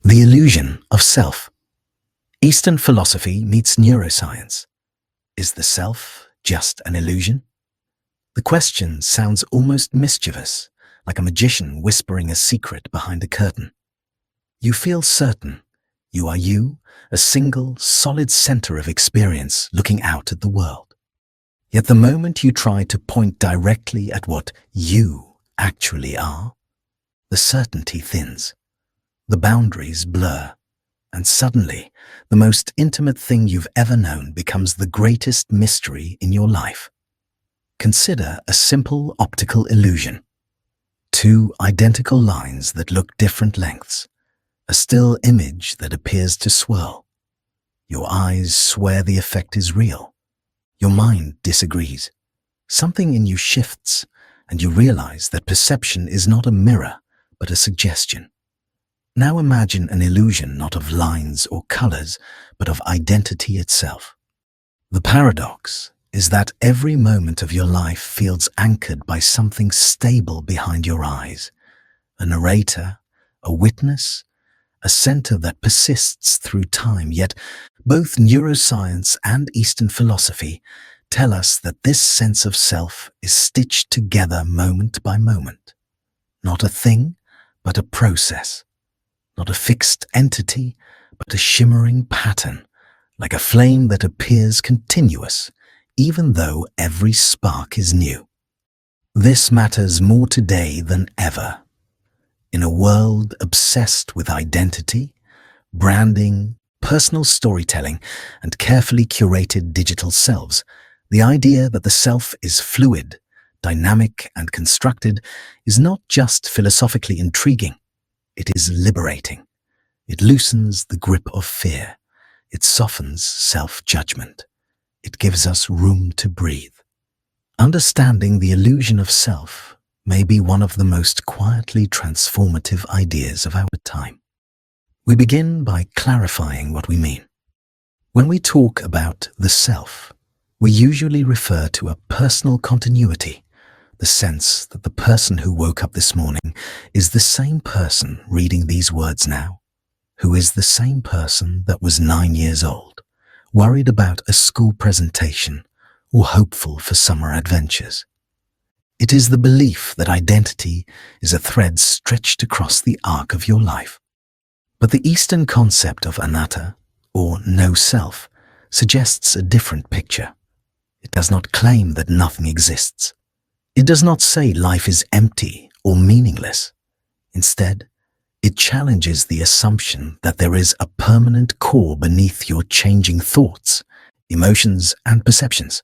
The illusion of self. Eastern philosophy meets neuroscience. Is the self just an illusion? The question sounds almost mischievous, like a magician whispering a secret behind a curtain. You feel certain you are you, a single, solid center of experience looking out at the world. Yet the moment you try to point directly at what you actually are, the certainty thins, the boundaries blur, and suddenly the most intimate thing you've ever known becomes the greatest mystery in your life. Consider a simple optical illusion. Two identical lines that look different lengths, a still image that appears to swirl. Your eyes swear the effect is real. Your mind disagrees. Something in you shifts, and you realize that perception is not a mirror, but a suggestion. Now imagine an illusion not of lines or colors, but of identity itself. The paradox is that every moment of your life feels anchored by something stable behind your eyes. A narrator, a witness, a center that persists through time. Yet both neuroscience and Eastern philosophy tell us that this sense of self is stitched together moment by moment. Not a thing, but a process. Not a fixed entity, but a shimmering pattern, like a flame that appears continuous, even though every spark is new. This matters more today than ever. In a world obsessed with identity, branding, personal storytelling, and carefully curated digital selves, the idea that the self is fluid, dynamic, and constructed is not just philosophically intriguing. It is liberating. It loosens the grip of fear. It softens self-judgment. It gives us room to breathe. Understanding the illusion of self may be one of the most quietly transformative ideas of our time. We begin by clarifying what we mean. When we talk about the self, we usually refer to a personal continuity, the sense that the person who woke up this morning is the same person reading these words now, who is the same person that was 9 years old, worried about a school presentation or hopeful for summer adventures. It is the belief that identity is a thread stretched across the arc of your life. But the Eastern concept of Anatta, or no self, suggests a different picture. It does not claim that nothing exists. It does not say life is empty or meaningless. Instead, it challenges the assumption that there is a permanent core beneath your changing thoughts, emotions, and perceptions.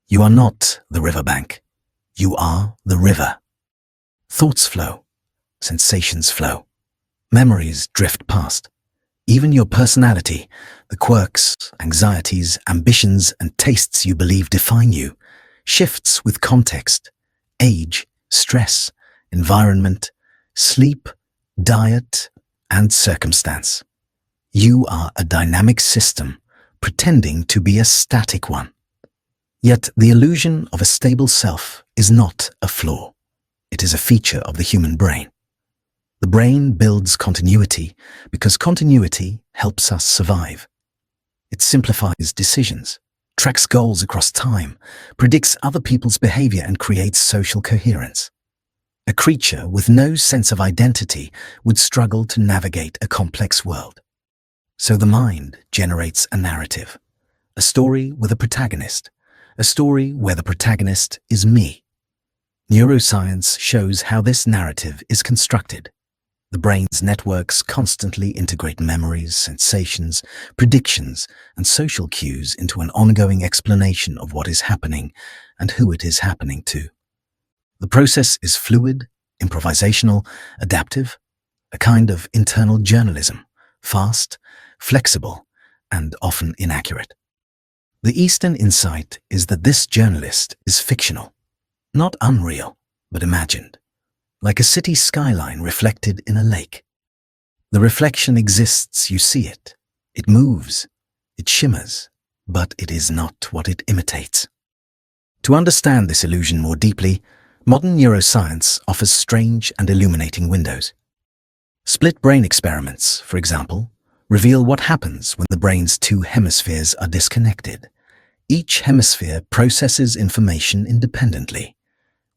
You are not the riverbank. You are the river. Thoughts flow. Sensations flow. Memories drift past. Even your personality, the quirks, anxieties, ambitions, and tastes you believe define you, shifts with context, age, stress, environment, sleep, diet, and circumstance. You are a dynamic system pretending to be a static one. Yet the illusion of a stable self is not a flaw. It is a feature of the human brain. The brain builds continuity because continuity helps us survive. It simplifies decisions, tracks goals across time, predicts other people's behavior, and creates social coherence. A creature with no sense of identity would struggle to navigate a complex world. So the mind generates a narrative, a story with a protagonist, a story where the protagonist is me. Neuroscience shows how this narrative is constructed. The brain's networks constantly integrate memories, sensations, predictions, and social cues into an ongoing explanation of what is happening and who it is happening to. The process is fluid, improvisational, adaptive, a kind of internal journalism, fast, flexible, and often inaccurate. The Eastern insight is that this journalist is fictional, not unreal, but imagined. Like a city skyline reflected in a lake. The reflection exists, you see it. It moves, it shimmers, but it is not what it imitates. To understand this illusion more deeply, modern neuroscience offers strange and illuminating windows. Split brain experiments, for example, reveal what happens when the brain's two hemispheres are disconnected. Each hemisphere processes information independently.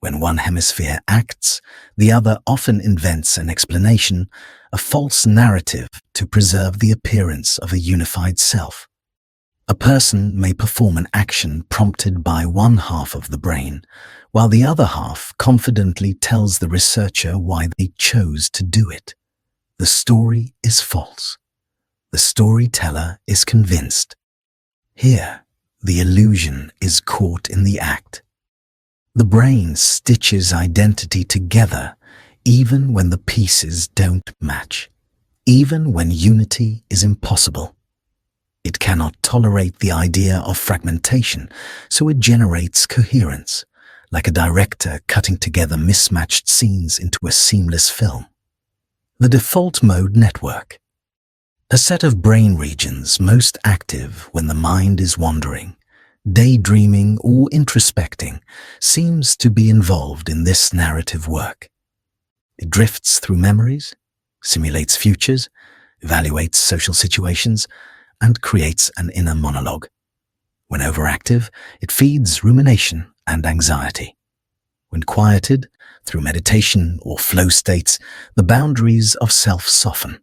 When one hemisphere acts, the other often invents an explanation, a false narrative to preserve the appearance of a unified self. A person may perform an action prompted by one half of the brain, while the other half confidently tells the researcher why they chose to do it. The story is false. The storyteller is convinced. Here, the illusion is caught in the act. The brain stitches identity together even when the pieces don't match, even when unity is impossible. It cannot tolerate the idea of fragmentation, so it generates coherence, like a director cutting together mismatched scenes into a seamless film. The default mode network. A set of brain regions most active when the mind is wandering, daydreaming or introspecting, seems to be involved in this narrative work. It drifts through memories, simulates futures, evaluates social situations, and creates an inner monologue. When overactive, it feeds rumination and anxiety. When quieted, through meditation or flow states, the boundaries of self soften.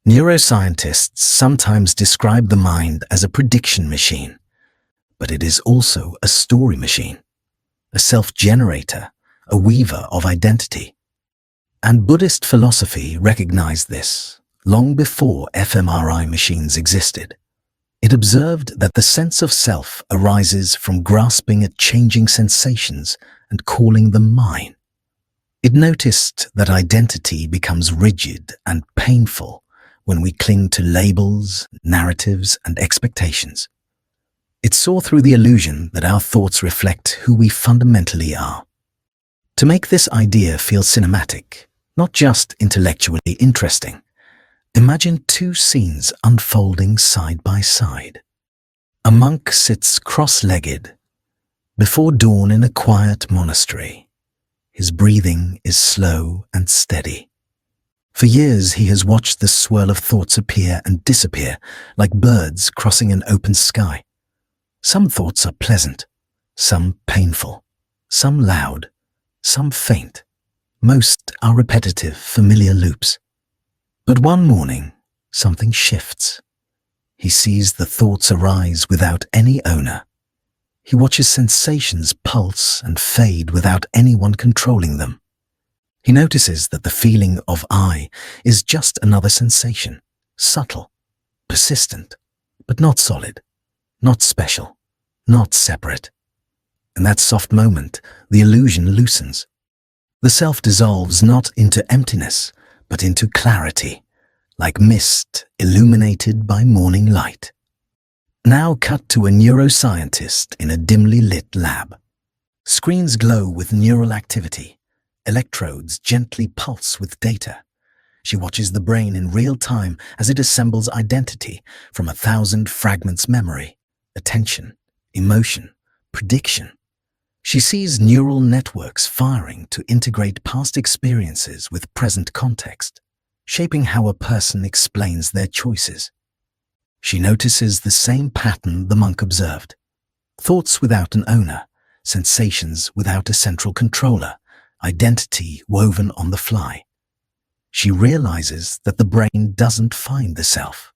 Neuroscientists sometimes describe the mind as a prediction machine, but it is also a story machine, a self-generator, a weaver of identity. And Buddhist philosophy recognized this long before fMRI machines existed. It observed that the sense of self arises from grasping at changing sensations and calling them mine. It noticed that identity becomes rigid and painful when we cling to labels, narratives, and expectations. It saw through the illusion that our thoughts reflect who we fundamentally are. To make this idea feel cinematic, not just intellectually interesting, imagine two scenes unfolding side by side. A monk sits cross-legged before dawn in a quiet monastery. His breathing is slow and steady. For years he has watched the swirl of thoughts appear and disappear like birds crossing an open sky. Some thoughts are pleasant, some painful, some loud, some faint. Most are repetitive, familiar loops. But one morning, something shifts. He sees the thoughts arise without any owner. He watches sensations pulse and fade without anyone controlling them. He notices that the feeling of I is just another sensation, subtle, persistent, but not solid, not special, not separate. In that soft moment, the illusion loosens. The self dissolves not into emptiness, but into clarity, like mist illuminated by morning light. Now cut to a neuroscientist in a dimly lit lab. Screens glow with neural activity. Electrodes gently pulse with data. She watches the brain in real time as it assembles identity from 1,000 fragments: memory, attention, emotion, prediction. She sees neural networks firing to integrate past experiences with present context, shaping how a person explains their choices. She notices the same pattern the monk observed: thoughts without an owner, sensations without a central controller, identity woven on the fly. She realizes that the brain doesn't find the self,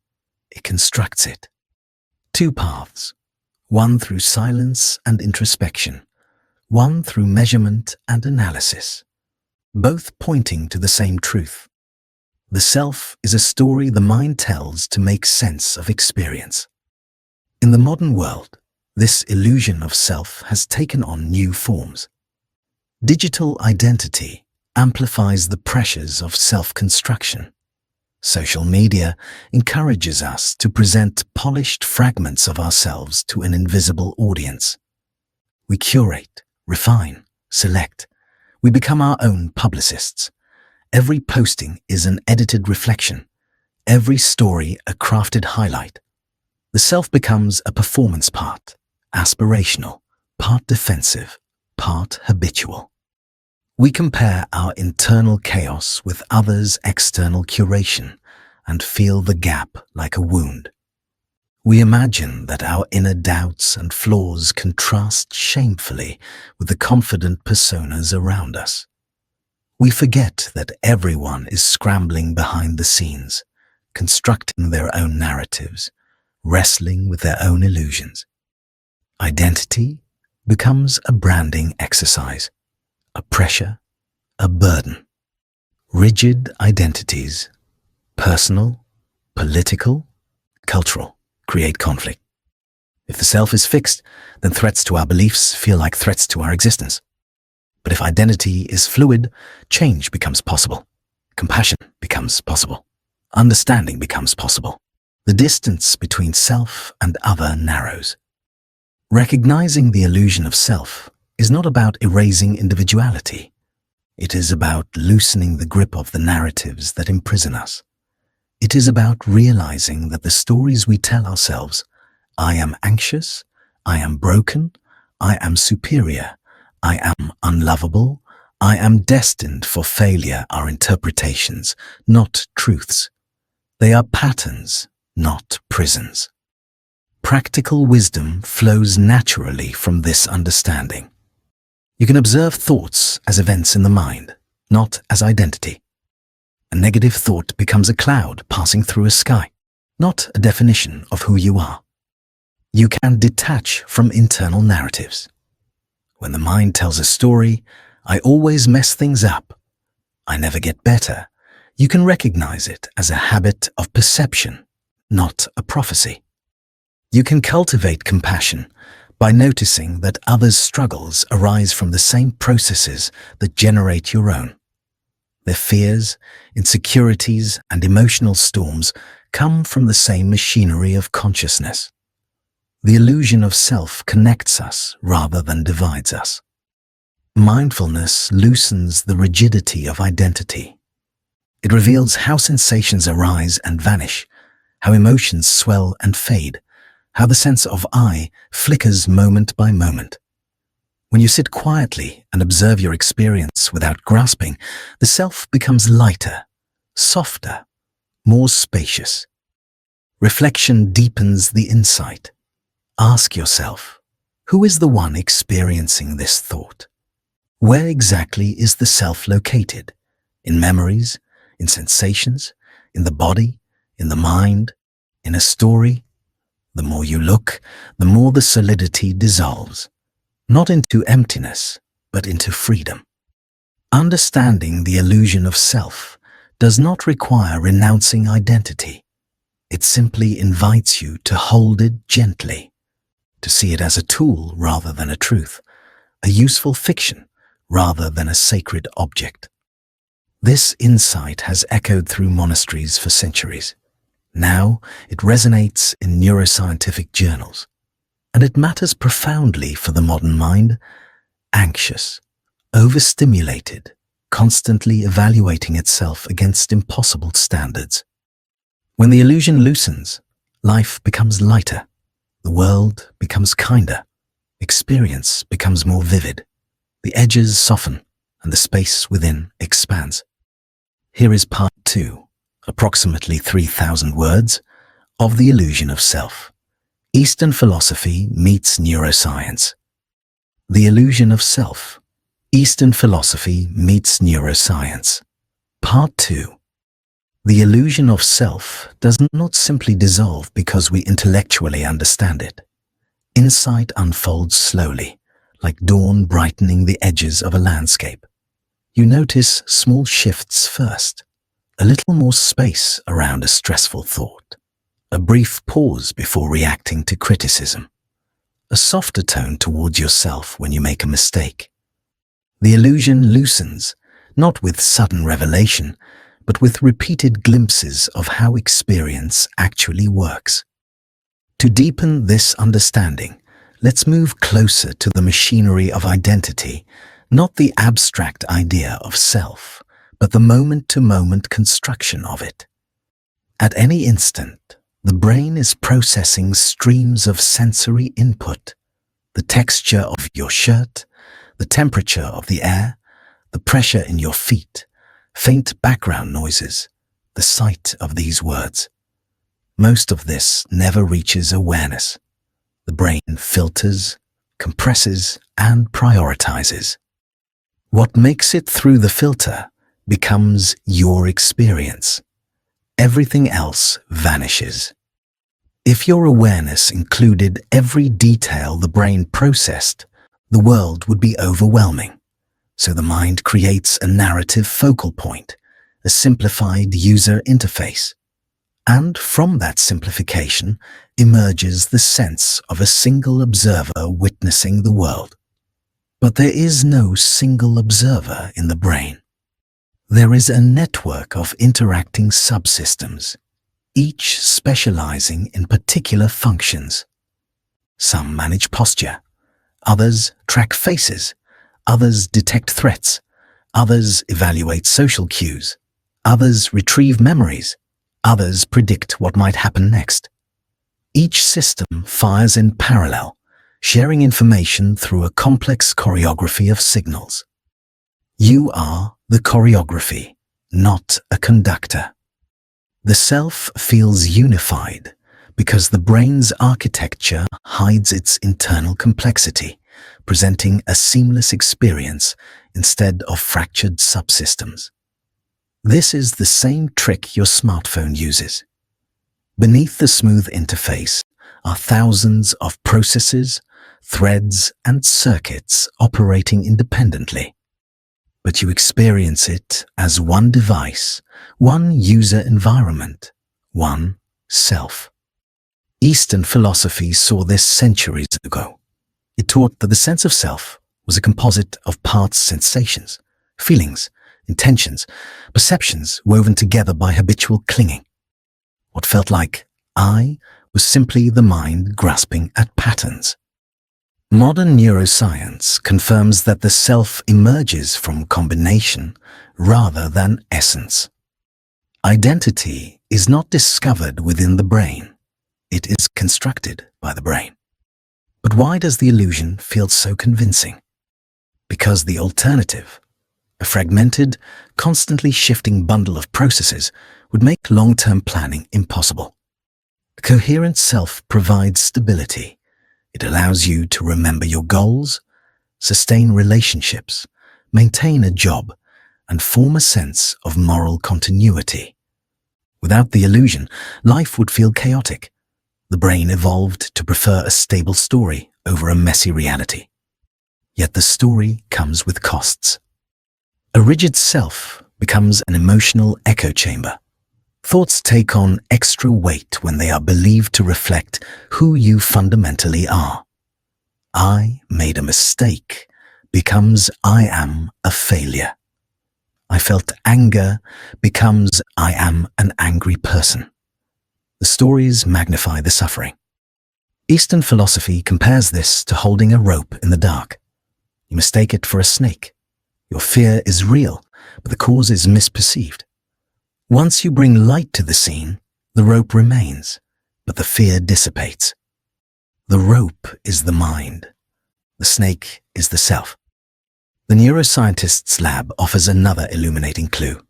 it constructs it. Two paths, one through silence and introspection, one through measurement and analysis, both pointing to the same truth. The self is a story the mind tells to make sense of experience. In the modern world, this illusion of self has taken on new forms. Digital identity amplifies the pressures of self-construction. Social media encourages us to present polished fragments of ourselves to an invisible audience. We curate, refine, select. We become our own publicists. Every posting is an edited reflection, every story a crafted highlight. The self becomes a performance part, aspirational, part defensive, part habitual. We compare our internal chaos with others' external curation and feel the gap like a wound. We imagine that our inner doubts and flaws contrast shamefully with the confident personas around us. We forget that everyone is scrambling behind the scenes, constructing their own narratives, wrestling with their own illusions. Identity becomes a branding exercise, a pressure, a burden. Rigid identities, personal, political, cultural, create conflict. If the self is fixed, then threats to our beliefs feel like threats to our existence. But if identity is fluid, change becomes possible. Compassion becomes possible. Understanding becomes possible. The distance between self and other narrows. Recognizing the illusion of self is not about erasing individuality. It is about loosening the grip of the narratives that imprison us. It is about realizing that the stories we tell ourselves, I am anxious, I am broken, I am superior, I am unlovable, I am destined for failure, are interpretations, not truths. They are patterns, not prisons. Practical wisdom flows naturally from this understanding. You can observe thoughts as events in the mind, not as identity. A negative thought becomes a cloud passing through a sky, not a definition of who you are. You can detach from internal narratives. When the mind tells a story, I always mess things up, I never get better, you can recognize it as a habit of perception, not a prophecy. You can cultivate compassion by noticing that others' struggles arise from the same processes that generate your own. Their fears, insecurities, and emotional storms come from the same machinery of consciousness. The illusion of self connects us rather than divides us. Mindfulness loosens the rigidity of identity. It reveals how sensations arise and vanish, how emotions swell and fade, how the sense of I flickers moment by moment. When you sit quietly and observe your experience without grasping, the self becomes lighter, softer, more spacious. Reflection deepens the insight. Ask yourself, who is the one experiencing this thought? Where exactly is the self located? In memories, in sensations, in the body, in the mind, in a story? The more you look, the more the solidity dissolves, not into emptiness, but into freedom. Understanding the illusion of self does not require renouncing identity. It simply invites you to hold it gently, to see it as a tool rather than a truth, a useful fiction rather than a sacred object. This insight has echoed through monasteries for centuries. Now it resonates in neuroscientific journals, and it matters profoundly for the modern mind, anxious, overstimulated, constantly evaluating itself against impossible standards. When the illusion loosens, life becomes lighter, the world becomes kinder, experience becomes more vivid, the edges soften, and the space within expands. Here is part 2. Approximately 3,000 words, of the illusion of self. Eastern philosophy meets neuroscience. The illusion of self. Eastern philosophy meets neuroscience. Part 2. The illusion of self does not simply dissolve because we intellectually understand it. Insight unfolds slowly, like dawn brightening the edges of a landscape. You notice small shifts first. A little more space around a stressful thought, a brief pause before reacting to criticism, a softer tone towards yourself when you make a mistake. The illusion loosens, not with sudden revelation, but with repeated glimpses of how experience actually works. To deepen this understanding, let's move closer to the machinery of identity, not the abstract idea of self, but the moment-to-moment construction of it. At any instant, the brain is processing streams of sensory input, the texture of your shirt, the temperature of the air, the pressure in your feet, faint background noises, the sight of these words. Most of this never reaches awareness. The brain filters, compresses, and prioritizes. What makes it through the filter becomes your experience. Everything else vanishes. If your awareness included every detail the brain processed, the world would be overwhelming. So the mind creates a narrative focal point, a simplified user interface. And from that simplification emerges the sense of a single observer witnessing the world. But there is no single observer in the brain. There is a network of interacting subsystems, each specializing in particular functions. Some manage posture, others track faces, others detect threats, others evaluate social cues, others retrieve memories, others predict what might happen next. Each system fires in parallel, sharing information through a complex choreography of signals. You are the choreography, not a conductor. The self feels unified because the brain's architecture hides its internal complexity, presenting a seamless experience instead of fractured subsystems. This is the same trick your smartphone uses. Beneath the smooth interface are thousands of processes, threads, and circuits operating independently. But you experience it as one device, one user environment, one self. Eastern philosophy saw this centuries ago. It taught that the sense of self was a composite of parts, sensations, feelings, intentions, perceptions woven together by habitual clinging. What felt like I was simply the mind grasping at patterns. Modern neuroscience confirms that the self emerges from combination rather than essence. Identity is not discovered within the brain. It is constructed by the brain. But why does the illusion feel so convincing? Because the alternative, a fragmented, constantly shifting bundle of processes, would make long-term planning impossible. A coherent self provides stability. It allows you to remember your goals, sustain relationships, maintain a job, and form a sense of moral continuity. Without the illusion, life would feel chaotic. The brain evolved to prefer a stable story over a messy reality. Yet the story comes with costs. A rigid self becomes an emotional echo chamber. Thoughts take on extra weight when they are believed to reflect who you fundamentally are. I made a mistake becomes I am a failure. I felt anger becomes I am an angry person. The stories magnify the suffering. Eastern philosophy compares this to holding a rope in the dark. You mistake it for a snake. Your fear is real, but the cause is misperceived. Once you bring light to the scene, the rope remains, but the fear dissipates. The rope is the mind. The snake is the self. The neuroscientist's lab offers another illuminating clue.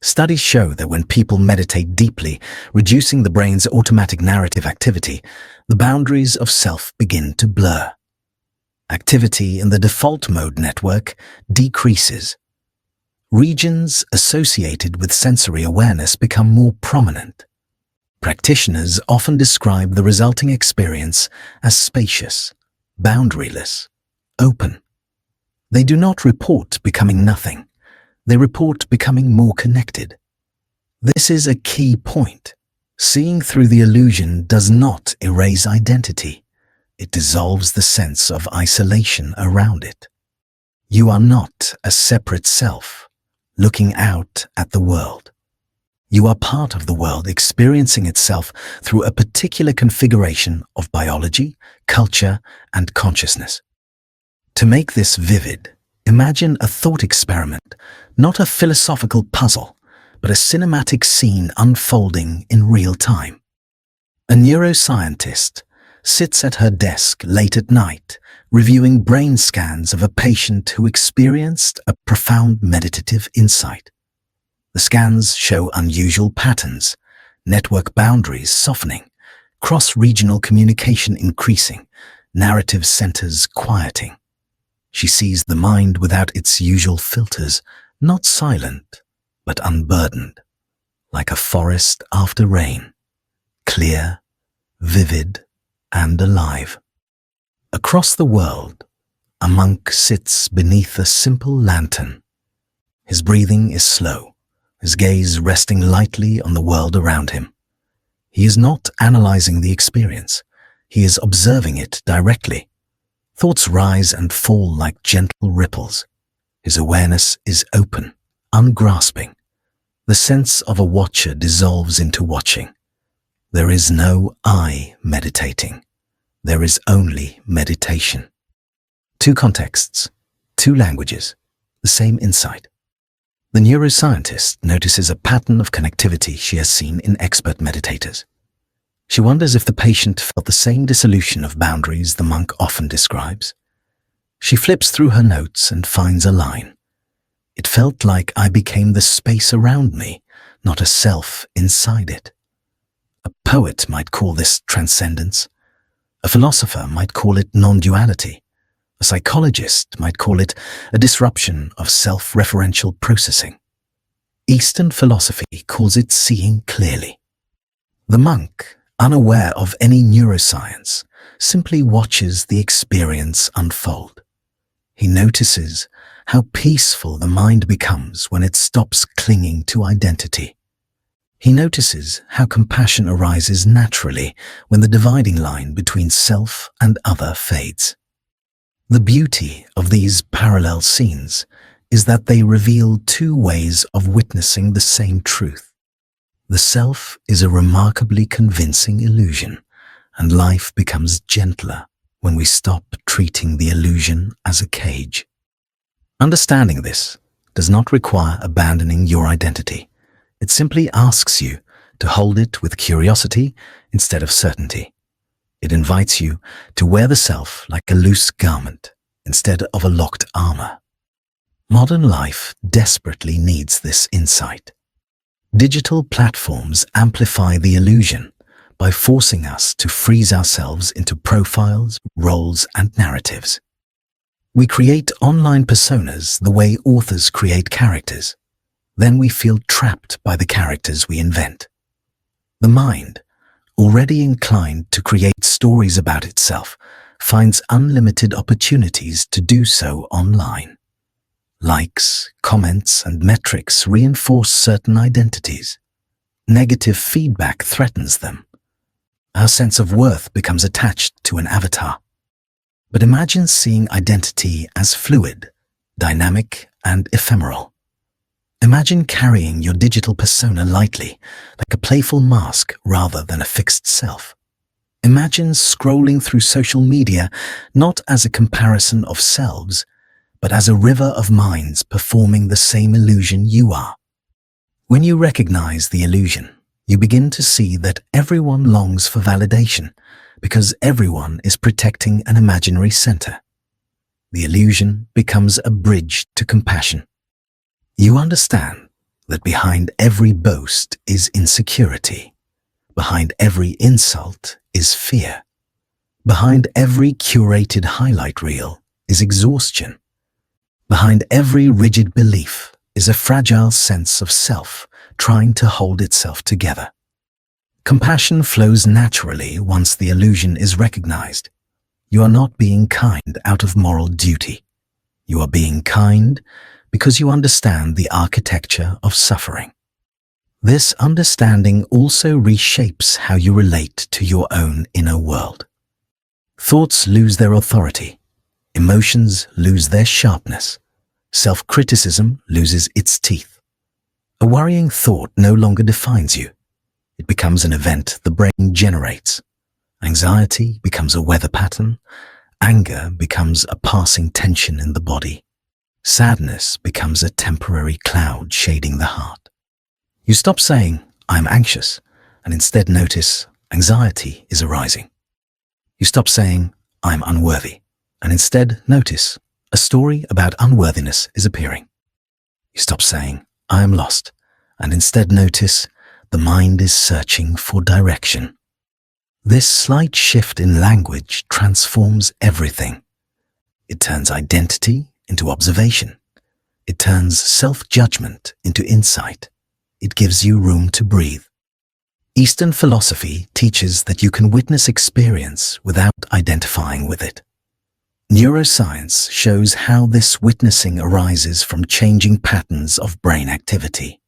Studies show that when people meditate deeply, reducing the brain's automatic narrative activity, the boundaries of self begin to blur. Activity in the default mode network decreases. Regions associated with sensory awareness become more prominent. Practitioners often describe the resulting experience as spacious, boundaryless, open. They do not report becoming nothing. They report becoming more connected. This is a key point. Seeing through the illusion does not erase identity. It dissolves the sense of isolation around it. You are not a separate self, looking out at the world. You are part of the world experiencing itself through a particular configuration of biology, culture, and consciousness. To make this vivid, imagine a thought experiment, not a philosophical puzzle, but a cinematic scene unfolding in real time. A neuroscientist sits at her desk late at night, reviewing brain scans of a patient who experienced a profound meditative insight. The scans show unusual patterns, network boundaries softening, cross-regional communication increasing, narrative centers quieting. She sees the mind without its usual filters, not silent, but unburdened, like a forest after rain, clear, vivid, and alive. Across the world, a monk sits beneath a simple lantern. His breathing is slow, his gaze resting lightly on the world around him. He is not analyzing the experience, he is observing it directly. Thoughts rise and fall like gentle ripples. His awareness is open, ungrasping. The sense of a watcher dissolves into watching. There is no I meditating. There is only meditation. Two contexts, two languages, the same insight. The neuroscientist notices a pattern of connectivity she has seen in expert meditators. She wonders if the patient felt the same dissolution of boundaries the monk often describes. She flips through her notes and finds a line. It felt like I became the space around me, not a self inside it. A poet might call this transcendence. A philosopher might call it non-duality. A psychologist might call it a disruption of self-referential processing. Eastern philosophy calls it seeing clearly. The monk, unaware of any neuroscience, simply watches the experience unfold. He notices how peaceful the mind becomes when it stops clinging to identity. He notices how compassion arises naturally when the dividing line between self and other fades. The beauty of these parallel scenes is that they reveal two ways of witnessing the same truth. The self is a remarkably convincing illusion, and life becomes gentler when we stop treating the illusion as a cage. Understanding this does not require abandoning your identity. It simply asks you to hold it with curiosity instead of certainty. It invites you to wear the self like a loose garment instead of a locked armor. Modern life desperately needs this insight. Digital platforms amplify the illusion by forcing us to freeze ourselves into profiles, roles, and narratives. We create online personas the way authors create characters. Then we feel trapped by the characters we invent. The mind, already inclined to create stories about itself, finds unlimited opportunities to do so online. Likes, comments, and metrics reinforce certain identities. Negative feedback threatens them. Our sense of worth becomes attached to an avatar. But imagine seeing identity as fluid, dynamic, and ephemeral. Imagine carrying your digital persona lightly, like a playful mask rather than a fixed self. Imagine scrolling through social media not as a comparison of selves, but as a river of minds performing the same illusion you are. When you recognize the illusion, you begin to see that everyone longs for validation because everyone is protecting an imaginary center. The illusion becomes a bridge to compassion. You understand that behind every boast is insecurity. Behind every insult is fear. Behind every curated highlight reel is exhaustion. Behind every rigid belief is a fragile sense of self trying to hold itself together. Compassion flows naturally once the illusion is recognized. You are not being kind out of moral duty. You are being kind because you understand the architecture of suffering. This understanding also reshapes how you relate to your own inner world. Thoughts lose their authority. Emotions lose their sharpness. Self-criticism loses its teeth. A worrying thought no longer defines you. It becomes an event the brain generates. Anxiety becomes a weather pattern. Anger becomes a passing tension in the body. Sadness becomes a temporary cloud shading the heart. You stop saying, "I'm anxious," and instead notice anxiety is arising. You stop saying, "I'm unworthy," and instead notice a story about unworthiness is appearing. You stop saying, "I am lost," and instead notice the mind is searching for direction. This slight shift in language transforms everything. It turns identity into observation. It turns self-judgment into insight. It gives you room to breathe. Eastern philosophy teaches that you can witness experience without identifying with it. Neuroscience shows how this witnessing arises from changing patterns of brain activity.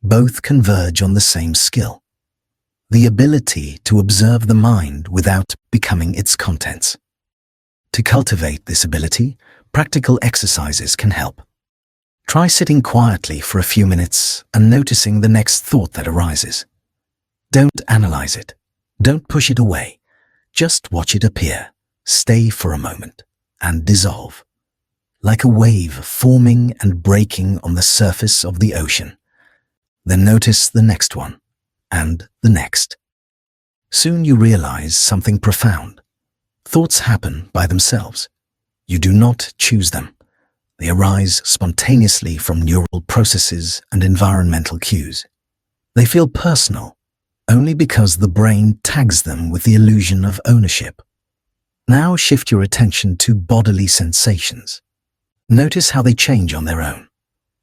Both converge on the same skill: the ability to observe the mind without becoming its contents. To cultivate this ability, practical exercises can help. Try sitting quietly for a few minutes and noticing the next thought that arises. Don't analyze it. Don't push it away. Just watch it appear, stay for a moment, and dissolve. Like a wave forming and breaking on the surface of the ocean. Then notice the next one, and the next. Soon you realize something profound. Thoughts happen by themselves. You do not choose them. They arise spontaneously from neural processes and environmental cues. They feel personal only because the brain tags them with the illusion of ownership. Now shift your attention to bodily sensations. Notice how they change on their own.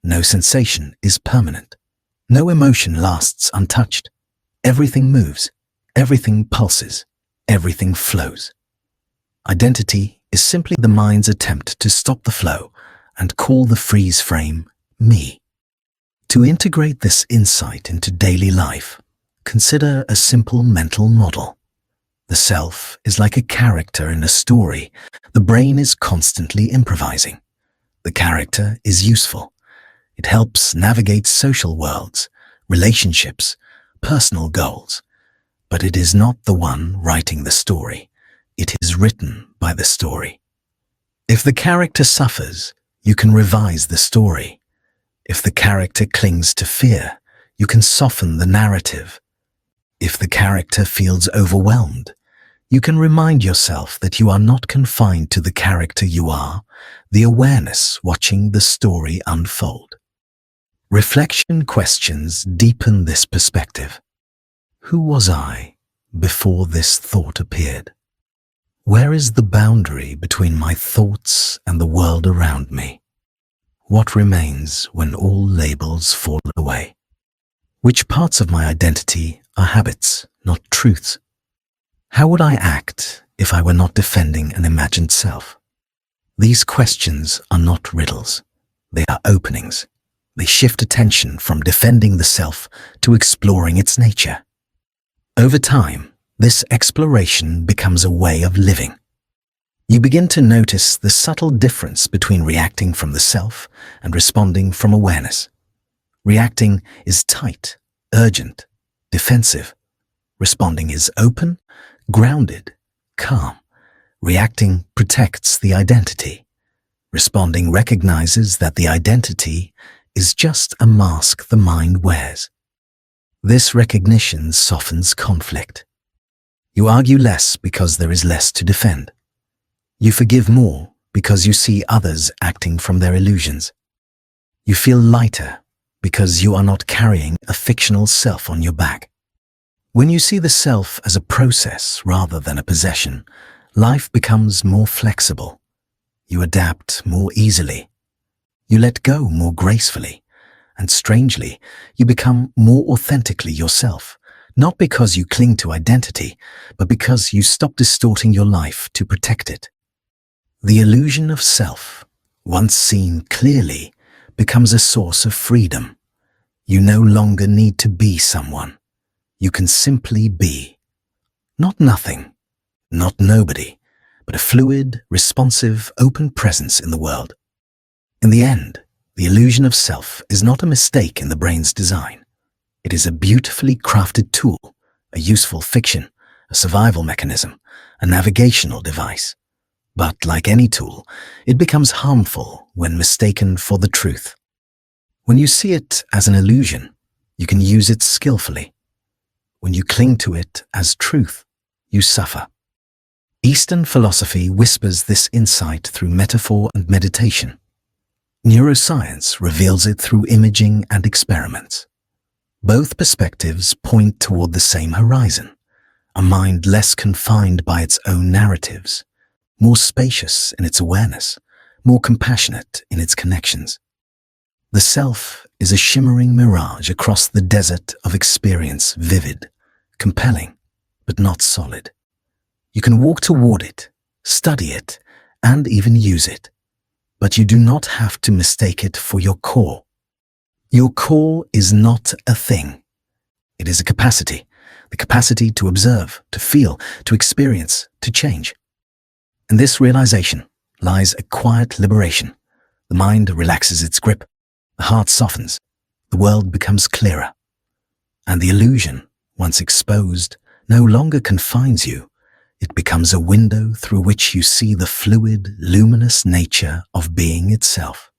No sensation is permanent. No emotion lasts untouched. Everything moves. Everything pulses. Everything flows. Identity is simply the mind's attempt to stop the flow and call the freeze frame me. To integrate this insight into daily life, consider a simple mental model. The self is like a character in a story. The brain is constantly improvising. The character is useful. It helps navigate social worlds, relationships, personal goals. But it is not the one writing the story. It is written by the story. If the character suffers, you can revise the story. If the character clings to fear, you can soften the narrative. If the character feels overwhelmed, you can remind yourself that you are not confined to the character you are, the awareness watching the story unfold. Reflection questions deepen this perspective. Who was I before this thought appeared? Where is the boundary between my thoughts and the world around me? What remains when all labels fall away? Which parts of my identity are habits, not truths? How would I act if I were not defending an imagined self? These questions are not riddles. They are openings. They shift attention from defending the self to exploring its nature. Over time, this exploration becomes a way of living. You begin to notice the subtle difference between reacting from the self and responding from awareness. Reacting is tight, urgent, defensive. Responding is open, grounded, calm. Reacting protects the identity. Responding recognizes that the identity is just a mask the mind wears. This recognition softens conflict. You argue less because there is less to defend. You forgive more because you see others acting from their illusions. You feel lighter because you are not carrying a fictional self on your back. When you see the self as a process rather than a possession, life becomes more flexible. You adapt more easily. You let go more gracefully. And strangely, you become more authentically yourself, not because you cling to identity, but because you stop distorting your life to protect it. The illusion of self, once seen clearly, becomes a source of freedom. You no longer need to be someone. You can simply be. Not nothing, not nobody, but a fluid, responsive, open presence in the world. In the end, the illusion of self is not a mistake in the brain's design. It is a beautifully crafted tool, a useful fiction, a survival mechanism, a navigational device. But like any tool, it becomes harmful when mistaken for the truth. When you see it as an illusion, you can use it skillfully. When you cling to it as truth, you suffer. Eastern philosophy whispers this insight through metaphor and meditation. Neuroscience reveals it through imaging and experiments. Both perspectives point toward the same horizon, a mind less confined by its own narratives, more spacious in its awareness, more compassionate in its connections. The self is a shimmering mirage across the desert of experience, vivid, compelling, but not solid. You can walk toward it, study it, and even use it, but you do not have to mistake it for your core. Your core is not a thing. It is a capacity, the capacity to observe, to feel, to experience, to change. In this realization lies a quiet liberation. The mind relaxes its grip, the heart softens, the world becomes clearer, and the illusion, once exposed, no longer confines you. It becomes a window through which you see the fluid, luminous nature of being itself.